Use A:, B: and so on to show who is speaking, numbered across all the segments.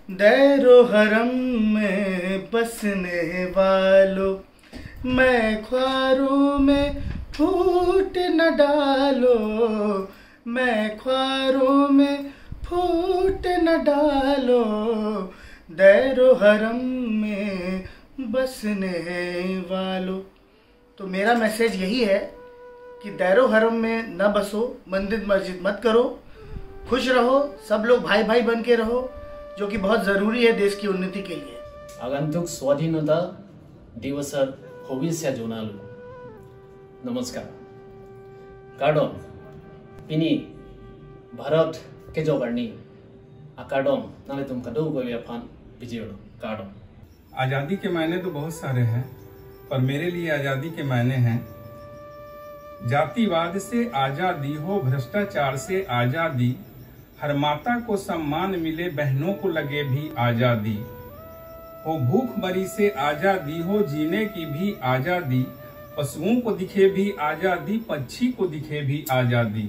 A: दैरो हरम में बसने वालों, मैं ख्वारों में फूट न डालो, मैं ख्वारों में फूट न डालो, दैरो हरम में बसने वालों। तो मेरा मैसेज यही है कि दैरो हरम में न बसो, मंदिर मस्जिद मत करो, खुश रहो, सब लोग भाई भाई बन के रहो, जो कि बहुत ज़रूरी है देश की उन्नति के लिए।
B: आगन्तुक स्वाधीनता दिवसर शुभेच्छा जनालो। नमस्कार। कार्डन पिनी भारत के जोगरनी कार्डन नाले तुम कदो गोलिया फान बिजियो कार्डन।
C: आज़ादी के मायने तो बहुत सारे हैं, पर मेरे लिए आज़ादी के मायने हैं जातिवाद से आज़ादी हो, भ्रष्टाचार से आज़ादी, हर माता को सम्मान मिले, बहनों को लगे भी आज़ादी हो, भूखमरी से आज़ादी हो, जीने की भी आज़ादी, पशुओं को दिखे भी आज़ादी, पक्षी को दिखे भी आज़ादी,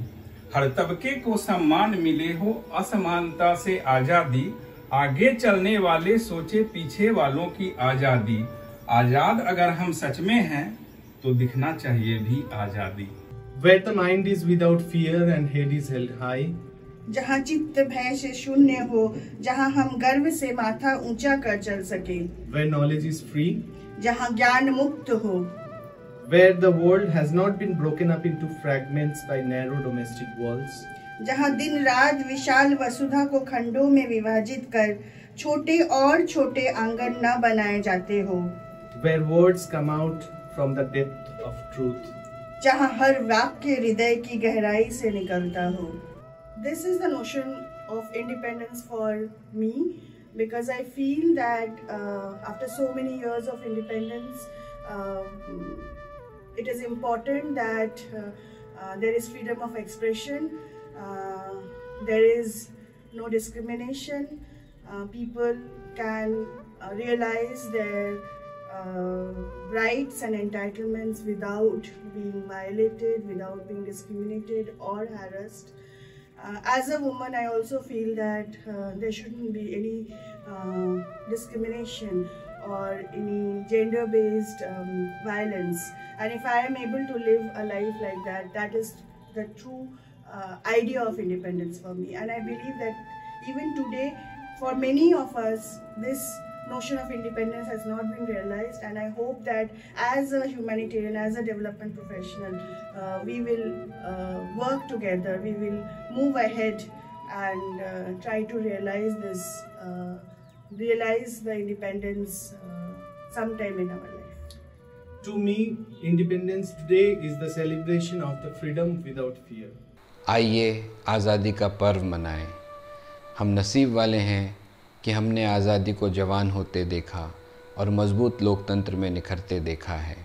C: हर तबके को सम्मान मिले हो, असमानता से आज़ादी, आगे चलने वाले सोचे पीछे वालों की आज़ादी, आज़ाद अगर हम सच में हैं तो दिखना चाहिए भी आज़ादी।
D: Where the mind is without fear and head is held high,
E: जहाँ चित्त भय से शून्य हो, जहाँ हम गर्व से माथा ऊंचा कर चल सके,
D: where knowledge is free,
E: जहाँ ज्ञान मुक्त हो,
D: where the world has not been broken up into fragments by narrow domestic walls,
E: जहाँ दिन रात विशाल वसुधा को खंडों में विभाजित कर छोटे और छोटे आंगन न बनाए जाते हो,
D: where words come out from the depth of truth,
E: जहाँ हर वाक्य हृदय की गहराई से निकलता हो। This is the notion of independence for me, because I feel that after so many years of independence, it is important that there is freedom of expression, there is no discrimination, people can realize their rights and entitlements without being violated, without being discriminated or harassed. As a woman, I also feel that there shouldn't be any discrimination or any gender-based violence. And if I am able to live a life like that, that is the true idea of independence for me. And I believe that even today, for many of us, this notion of independence has not been realized, and I hope that as a humanitarian, as a development professional, we will work together, we will move ahead and try to realize this, realize the independence sometime in our life.
D: To me, independence today is the celebration of the freedom without fear.
F: आइए आज़ादी का पर्व मनाएं। हम नसीब वाले हैं कि हमने आज़ादी को जवान होते देखा और मजबूत लोकतंत्र में निखरते देखा है।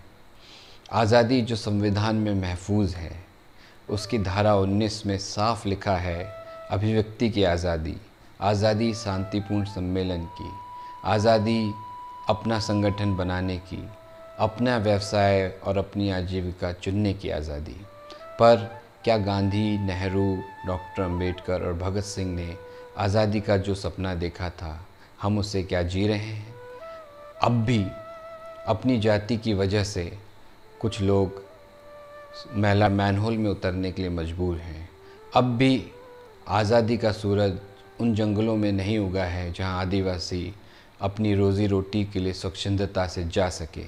F: आज़ादी जो संविधान में महफूज है, उसकी धारा 19 में साफ लिखा है अभिव्यक्ति की आज़ादी, आज़ादी शांतिपूर्ण सम्मेलन की, आज़ादी अपना संगठन बनाने की, अपना व्यवसाय और अपनी आजीविका चुनने की आज़ादी। पर क्या गांधी, नेहरू, डॉक्टर अंबेडकर और भगत सिंह ने आज़ादी का जो सपना देखा था, हम उसे क्या जी रहे हैं? अब भी अपनी जाति की वजह से कुछ लोग मैनहोल में उतरने के लिए मजबूर हैं। अब भी आज़ादी का सूरज उन जंगलों में नहीं उगा है जहां आदिवासी अपनी रोज़ी रोटी के लिए स्वच्छंदता से जा सके।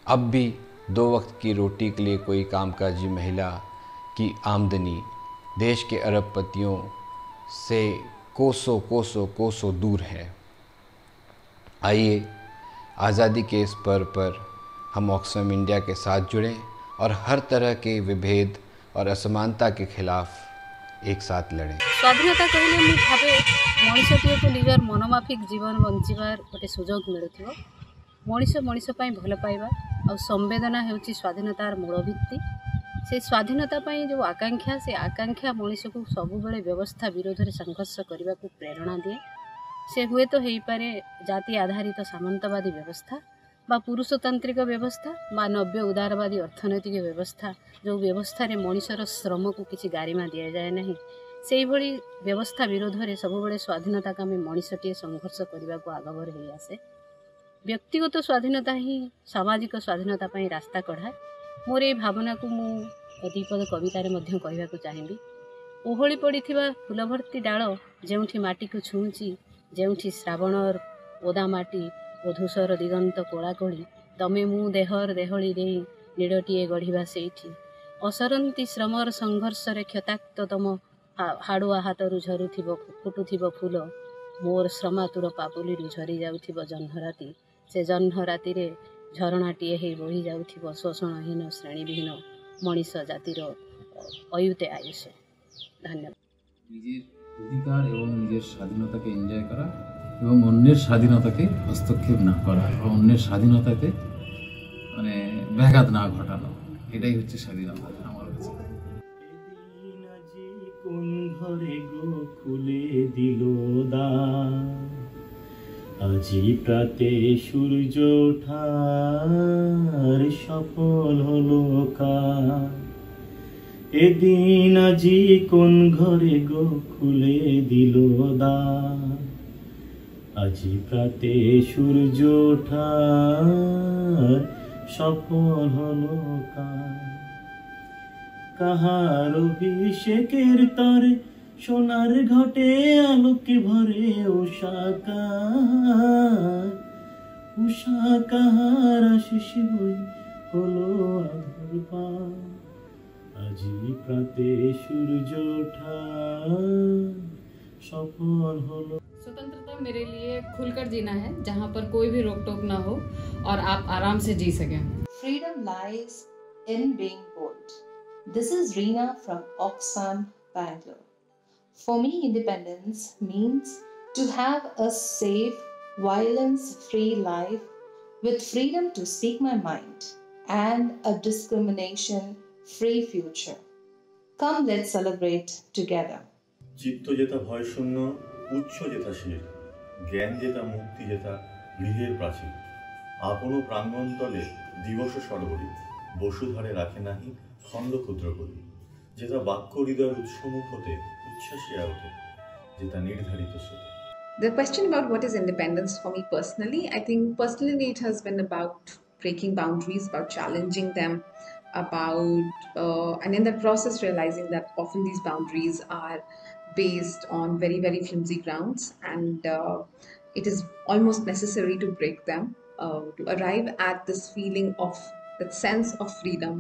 F: अब भी 2 वक्त की रोटी के लिए कोई कामकाजी महिला की आमदनी देश के अरबपतियों से कोसों कोसों कोसों दूर है। आइए आज़ादी के इस पर्व पर हम ऑक्सफैम इंडिया के साथ जुड़ें और हर तरह के विभेद और असमानता के खिलाफ एक साथ लड़ें।
G: स्वाधीनता कहले मु भावे मनुष्यटीए को निजर मनमाफिक जीवन बंचिबार गोटे सुजोग मिलुथिबो। मनुष्य मनुष्य पई भल पाइबा और संवेदना हेउची स्वाधीनतार मूल भित्ति। से स्वाधीनता पाई जो आकांक्षा, से आकांक्षा मनुष्य को सबु बेले व्यवस्था विरोध में संघर्ष करने को प्रेरणा दिए। से हुए तो हो पारे जाति आधारित सामंतवादी व्यवस्था बा पुरुषतांत्रिक व्यवस्था बा नव्य उदारवादी अर्थनैतिक व्यवस्था, जो व्यवस्था रे मनुष्यर श्रम को किसी गारिमा दिया जाए नहीं, से व्यवस्था विरोध में सबुबले स्वाधीनता को आम मनीषटीए संघर्ष करने को आगभर हो आसे। व्यक्तिगत स्वाधीनता ही सामाजिक स्वाधीनता पर रास्ता कढ़ा। मोर ये भावना को मुझे द्विपद कवितार कहवाक चाहिए। ओहली पड़ी फूलभर्ती डाल जो माटी को छुँची, जो श्रावणर ओदा माटी ओ धूसर दिगंत कोलाकोली, तमे मु देहर देहली दे नीड़टीए गढ़ा से असरती श्रमर संघर्ष क्षताक्त तम हाड़ुआ हाथरू झरुथिब फुटुथिब फूल, मोर श्रमातुर पापुली झरी जाउथिब जह्नराति, से जह्नराति रे झरणाटीए हे बही जाउथिब शोषणहीन श्रेणीविहीन मनीष जातिर अयुते आयुषे। धन्यवाद।
H: निजेर अधिकार एवं निजेर स्वाधीनता के एंजॉय करा एवं अन्येर स्वाधीनता के हस्तक्षेप ना करा और अन्येर स्वाधीनता के माने व्याघात ना घटानो, एटाई हच्छे स्वाधीनता आमार काছে।
A: কোন ঘরে গো খুলে দিল দ্বার, আজি প্রাতে সূর্য ওঠার সফল হলো কার। এদিন আজি কোন ঘরে গো খুলে দিল দ্বার, আজি প্রাতে সূর্য ওঠার সফল হলো কার। কাহার অভিষেকের তরে সোনার ঘটে আলোকে ভরে উষা কাহার আশিস বই হলো আধার পার, আজি প্রাতে সূর্য ওঠা সফল হলো।
I: स्वतंत्रता मेरे लिए खुलकर जीना है, जहाँ पर कोई भी रोक टोक ना हो और आप आराम से जी सकें।
J: Freedom lies in being bold. This is Reena from Oxan, Bangalore. For me, independence means to have a safe, violence-free life with freedom to speak my mind and a discrimination-free future. Come, let's celebrate together.
K: চিত্ত যেথা ভয় শূন্য, উচ্চ যেথা শির, জ্ঞান যেথা মুক্তি যেথা গৃহের প্রাচীর, আপন প্রাঙ্গণতলে দিবস সর্বরী, বসুধারে রাখে নাহি খণ্ড ক্ষুদ্র করি, যেথা বাক্য হৃদয়ের উৎসমুখ হতে উচ্ছ্বাসিয়া ওঠে, যেথা নির্ধারিত স্রোতে।
L: The question about what is independence for me personally, I think personally it has been about breaking boundaries, about challenging them, and in that process realizing that often these boundaries are based on very, very flimsy grounds, and it is almost necessary to break them to arrive at this feeling of that sense of freedom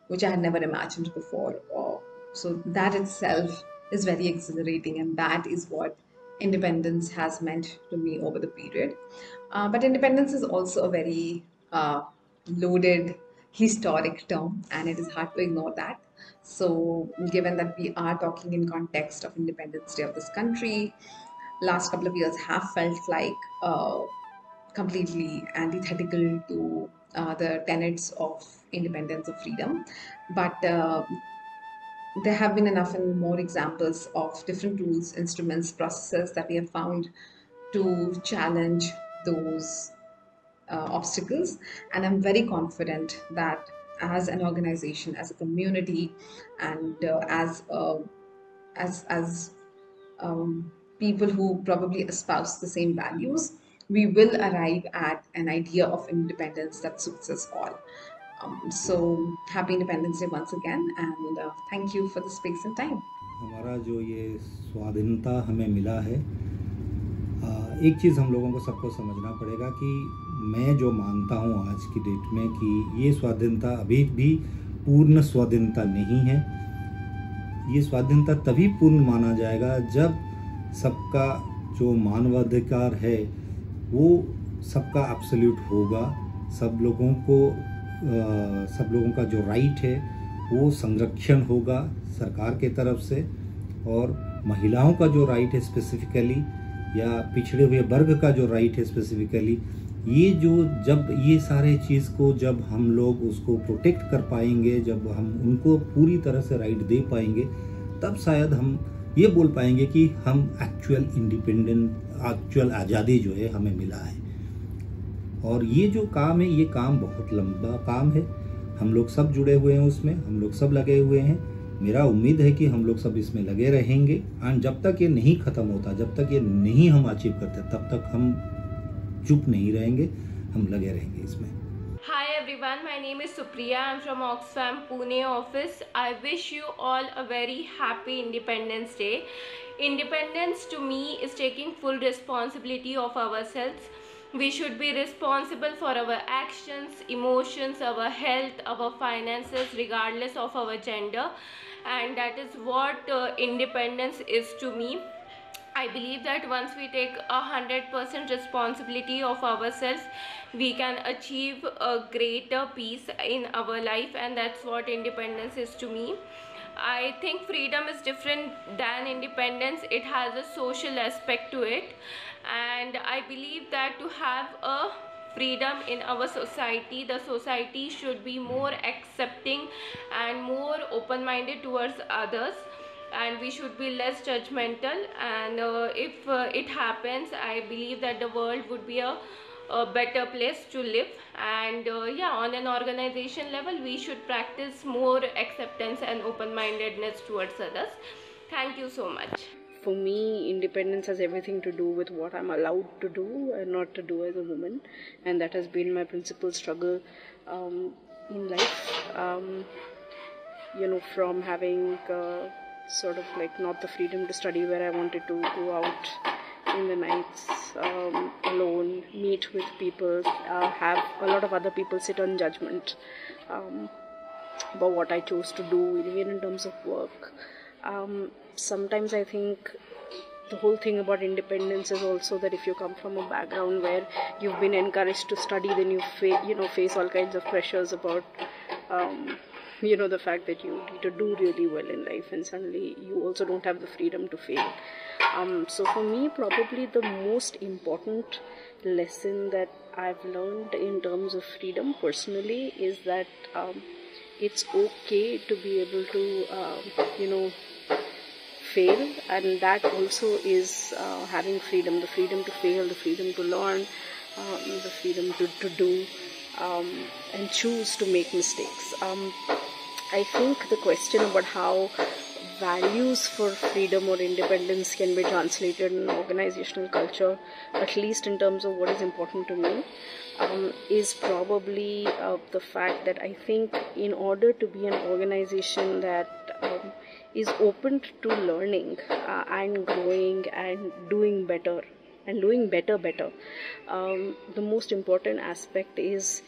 L: which I had never imagined before. So that itself is very exhilarating, and that is what independence has meant to me over the period. But independence is also a very loaded historic term, and it is hard to ignore that. So given that we are talking in context of Independence Day of this country, last couple of years have felt like completely antithetical to the tenets of independence of freedom. But there have been enough and more examples of different tools, instruments, processes that we have found to challenge those obstacles, and I'm very confident that as an organization, as a community, and as people who probably espouse the same values, we will arrive at an idea of independence that suits us all. So happy Independence Day once again, and thank you for the space and time.
M: हमारा जो ये स्वाधीनता हमें मिला है, एक चीज़ हम लोगों को सबको समझना पड़ेगा कि मैं जो मानता हूँ आज की डेट में कि ये स्वाधीनता अभी भी पूर्ण स्वाधीनता नहीं है। ये स्वाधीनता तभी पूर्ण माना जाएगा जब सबका जो मानवाधिकार है वो सबका एब्सोल्यूट होगा, सब लोगों का जो राइट है वो संरक्षण होगा सरकार के तरफ से, और महिलाओं का जो राइट है स्पेसिफिकली, या पिछड़े हुए वर्ग का जो राइट है स्पेसिफिकली, जब ये सारे चीज़ को जब हम लोग उसको प्रोटेक्ट कर पाएंगे, जब हम उनको पूरी तरह से राइट दे पाएंगे, तब शायद हम ये बोल पाएंगे कि हम एक्चुअल आज़ादी जो है हमें मिला है। और ये जो काम है, ये काम बहुत लंबा काम है, हम लोग सब जुड़े हुए हैं उसमें, हम लोग सब लगे हुए हैं, मेरा उम्मीद है कि हम लोग सब इसमें लगे रहेंगे एंड जब तक ये नहीं ख़त्म होता, जब तक ये नहीं हम अचीव करते, तब तक हम चुप नहीं रहेंगे, हम लगे रहेंगे इसमें।
N: Hi everyone, my name is Supriya. I'm from Oxfam Pune office. I wish you all a very happy Independence Day. Independence to me is taking full responsibility of ourselves. We should be responsible for our actions, emotions, our health, our finances, regardless of our gender, and that is what independence is to me. I believe that once we take 100% responsibility of ourselves, we can achieve a greater peace in our life, and that's what independence is to me. I think freedom is different than independence. It has a social aspect to it, and I believe that to have a freedom in our society, the society should be more accepting and more open-minded towards others, and we should be less judgmental, and if it happens, I believe that the world would be a better place to live. And yeah, on an organization level, we should practice more acceptance and open-mindedness towards others. Thank you so much.
O: For me, independence has everything to do with what I'm allowed to do and not to do as a woman, and that has been my principal struggle in life. From having sort of like not the freedom to study where I wanted to go out in the nights alone, meet with people, have a lot of other people sit on judgment about what I chose to do, even in terms of work. Sometimes I think the whole thing about independence is also that if you come from a background where you've been encouraged to study, then you face all kinds of pressures about the fact that you need to do really well in life, and suddenly you also don't have the freedom to fail. So for me, probably the most important lesson that I've learned in terms of freedom personally is that it's okay to be able to fail, and that also is having freedom, the freedom to fail, the freedom to learn, the freedom to do and choose to make mistakes. I think the question about how values for freedom or independence can be translated in organizational culture, at least in terms of what is important to me, is probably the fact that I think in order to be an organization that is open to learning and growing and doing better and doing better, the most important aspect is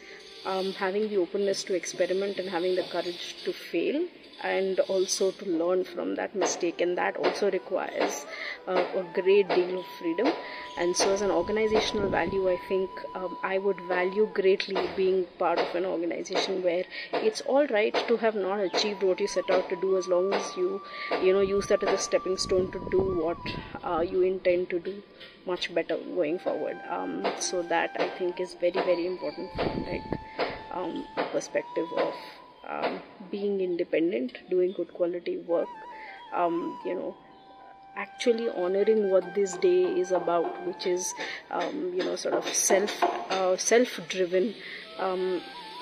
O: having the openness to experiment and having the courage to fail and also to learn from that mistake, and that also requires a great deal of freedom. And so as an organizational value, I think I would value greatly being part of an organization where it's all right to have not achieved what you set out to do, as long as you use that as a stepping stone to do what you intend to do much better going forward. So that I think is very, very important from a perspective of being independent, doing good quality work, actually honoring what this day is about, which is sort of self-driven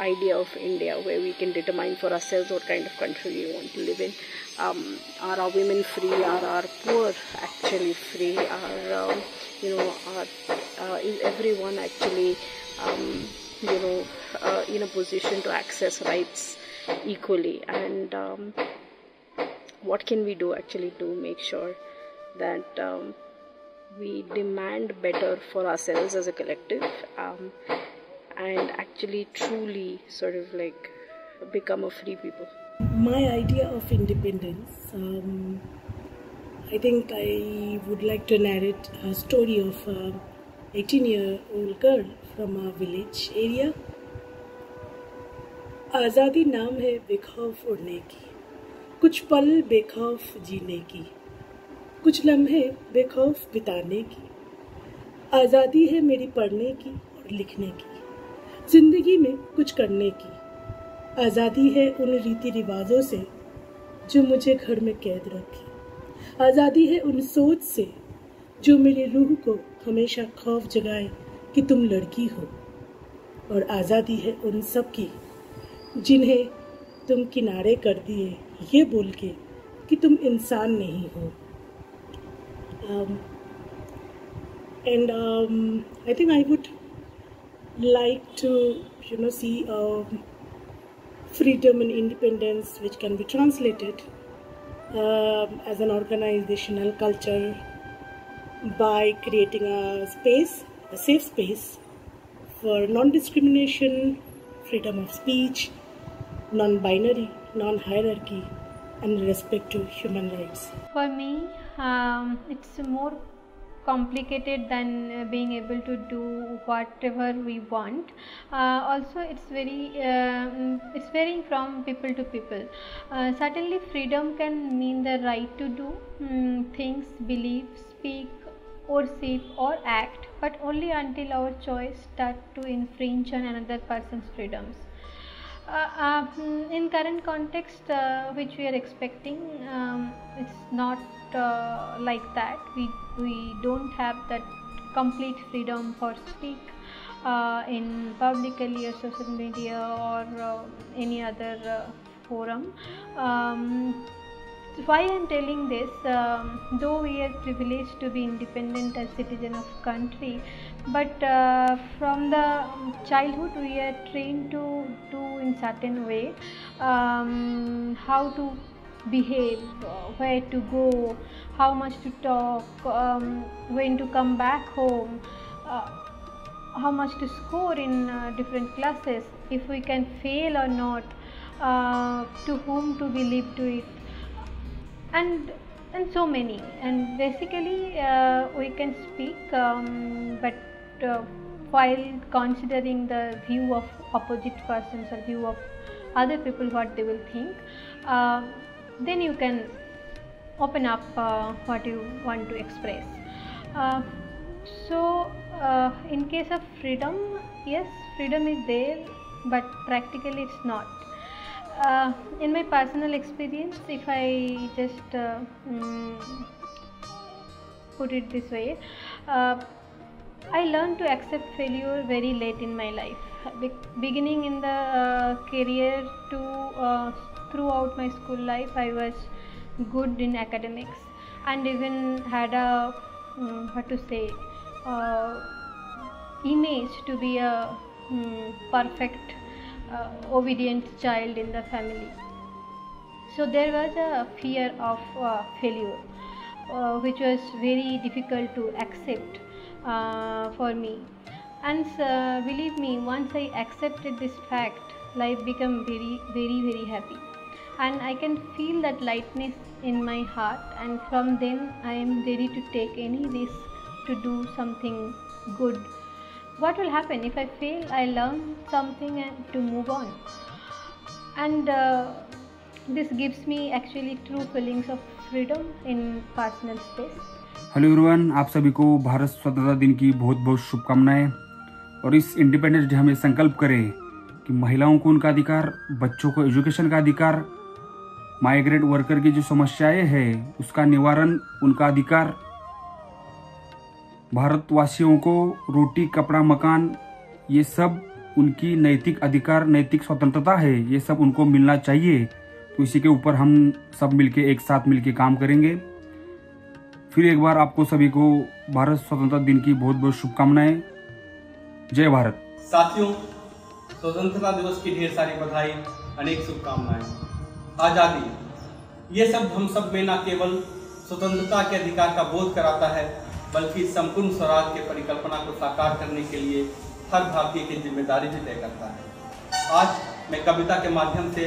O: idea of India, where we can determine for ourselves what kind of country we want to live in. Are our women free? Are our poor actually free? Is everyone actually in a position to access rights equally? And what can we do actually to make sure that we demand better for ourselves as a collective, and actually truly sort of like become a free people?
P: My idea of independence, I think I would like to narrate a story of an 18-year-old girl from a village area. आज़ादी नाम है बेखौफ उड़ने की, कुछ पल बेखौफ जीने की, कुछ लम्हे बेखौफ बिताने की। आज़ादी है मेरी पढ़ने की और लिखने की, जिंदगी में कुछ करने की। आज़ादी है उन रीति रिवाजों से जो मुझे घर में कैद रखे। आज़ादी है उन सोच से जो मेरी रूह को हमेशा खौफ जगाए कि तुम लड़की हो। और आज़ादी है उन सब की जिन्हें तुम किनारे कर दिए ये बोल के कि तुम इंसान नहीं हो। And I think I would like to, see freedom and independence, which can be translated as an organizational culture by creating a safe space for non-discrimination, freedom of speech, non-binary, non-hierarchy, and respect to human rights.
Q: For me, it's more complicated than being able to do whatever we want. Also, it's varying from people to people. Certainly, freedom can mean the right to do things, believe, speak, or say or act, but only until our choice start to infringe on another person's freedoms. In current context, which we are expecting, it's not like that. We don't have that complete freedom for speak in publicly or social media or any other forum. Why I am telling this, though we are privileged to be independent as citizen of country, but from the childhood we are trained to do in certain way, how to behave, where to go, how much to talk, when to come back home, how much to score in different classes, if we can fail or not, to whom to believe to it, and so many. And basically we can speak, but while considering the view of opposite persons or view of other people, what they will think, then you can open up what you want to express. So in case of freedom, yes, freedom is there, but practically it's not. In my personal experience, if I just put it this way, I learned to accept failure very late in my life. Beginning in the career to throughout my school life, I was good in academics and even had a image to be a perfect obedient child in the family. So there was a fear of failure, which was very difficult to accept for me. And believe me, once I accepted this fact, life became very, very, very happy. And I can feel that lightness in my heart, and from then I am ready to take any risk to do something good. What will happen if I fail? I learn something and to move on. And this gives me actually true feelings of freedom in personal space.
R: Hello everyone, आप सभी को भारत स्वतंत्रता दिन की बहुत बहुत शुभकामनाएं। और इस इंडिपेंडेंस डे हमें संकल्प करें कि महिलाओं को उनका अधिकार, बच्चों को एजुकेशन का अधिकार, माइग्रेंट वर्कर की जो समस्याएं हैं उसका निवारण, उनका अधिकार, भारतवासियों को रोटी, कपड़ा, मकान, ये सब उनकी नैतिक अधिकार, नैतिक स्वतंत्रता है, ये सब उनको मिलना चाहिए। तो इसी के ऊपर हम सब मिलके एक साथ मिलके काम करेंगे। फिर एक बार आपको सभी को भारत स्वतंत्रता दिन की बहुत बहुत शुभकामनाएं। जय भारत।
S: साथियों, स्वतंत्रता दिवस की ढेर सारी बधाई, अनेक शुभकामनाएं। आजादी, ये शब्द हम सब में न केवल स्वतंत्रता के अधिकार का बोध कराता है, बल्कि संपूर्ण स्वराज के परिकल्पना को साकार करने के लिए हर भारतीय की जिम्मेदारी भी तय करता है। आज मैं कविता के माध्यम से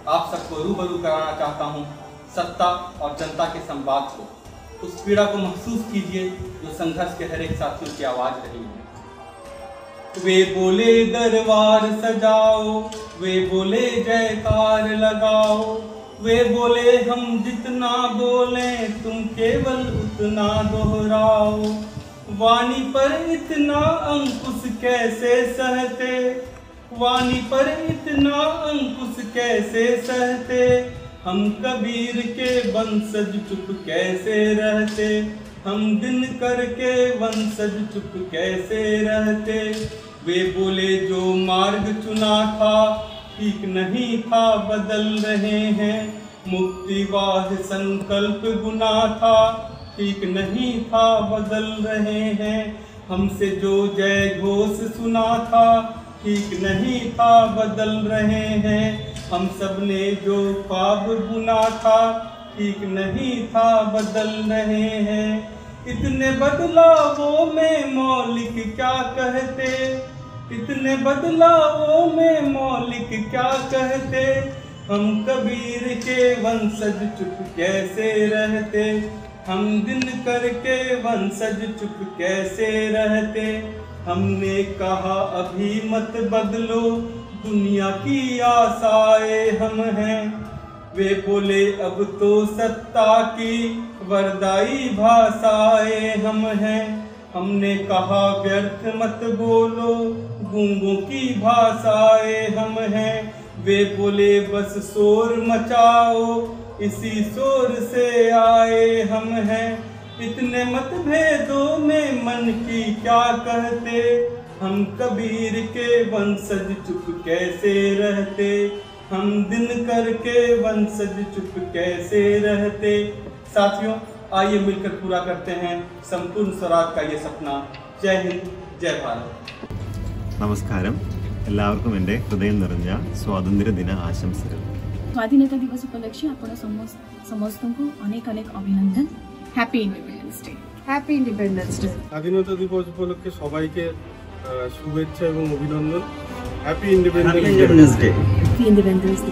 S: आप सबको रूबरू कराना चाहता हूँ सत्ता और जनता के संवाद को। उस पीड़ा को महसूस कीजिए जो संघर्ष के हर एक साथियों की आवाज रही है। वे बोले दरबार सजाओ, वे बोले जयकार लगाओ, वे बोले हम जितना बोले तुम केवल उतना दोहराओ। वाणी पर इतना अंकुश कैसे सहते, वाणी पर इतना अंकुश कैसे सहते, हम कबीर के वंशज चुप कैसे रहते, हम दिनकर के वंशज चुप कैसे रहते। वे बोले जो मार्ग चुना था ठीक नहीं था बदल रहे हैं, मुक्तिवाह संकल्प गुना था, ठीक नहीं था बदल रहे हैं। हमसे जो जय घोष सुना था, ठीक नहीं था बदल रहे हैं। हम सब ने जो ख्वाब बुना था, ठीक नहीं था बदल रहे हैं। इतने बदलावों में मौलिक क्या कहते, इतने बदलावों में मौलिक क्या कहते। हम कबीर के वंशज चुप कैसे रहते, हम दिनकर के वंशज चुप कैसे रहते। हमने कहा अभी मत बदलो, दुनिया की आशाएं हम हैं। वे बोले अब तो सत्ता की वरदाई भाषाएं हम हैं। हमने कहा व्यर्थ मत बोलो, गूंगों की भाषाएं हम हैं। वे बोले बस शोर मचाओ, इसी शोर से आए हम हैं। इतने मतभेदों में मन की क्या कहते, हम कबीर के वंशज चुप कैसे रहते। हम दिनकर के वंशज चुप कैसे रहते। साथियों, आइए मिलकर पूरा करते हैं संपूर्ण स्वराज का ये सपना। जय हिंद, जय भारत।
T: നമസ്കാരം, എല്ലാവർക്കും എൻ്റെ ഹൃദയം നിറഞ്ഞ സ്വാതന്ത്ര്യദിന ആശംസകൾ.
U: स्वाधीनता दिवस उपलक्षे आपण समस्तଙ୍କୁ অনেক অনেক অভিনন্দন। Happy independence day.
V: Happy independence day.
W: স্বাধীনতা দিবস উপলক্ষে সবাইকে শুভেচ্ছা এবং অভিনন্দন। Happy independence day.
U: Happy independence day.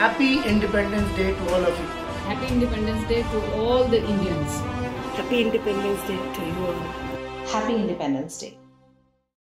A: Happy Independence Day to all of you.
I: Happy Independence Day to all the Indians.
P: Happy Independence Day to you all.
J: Happy Independence Day.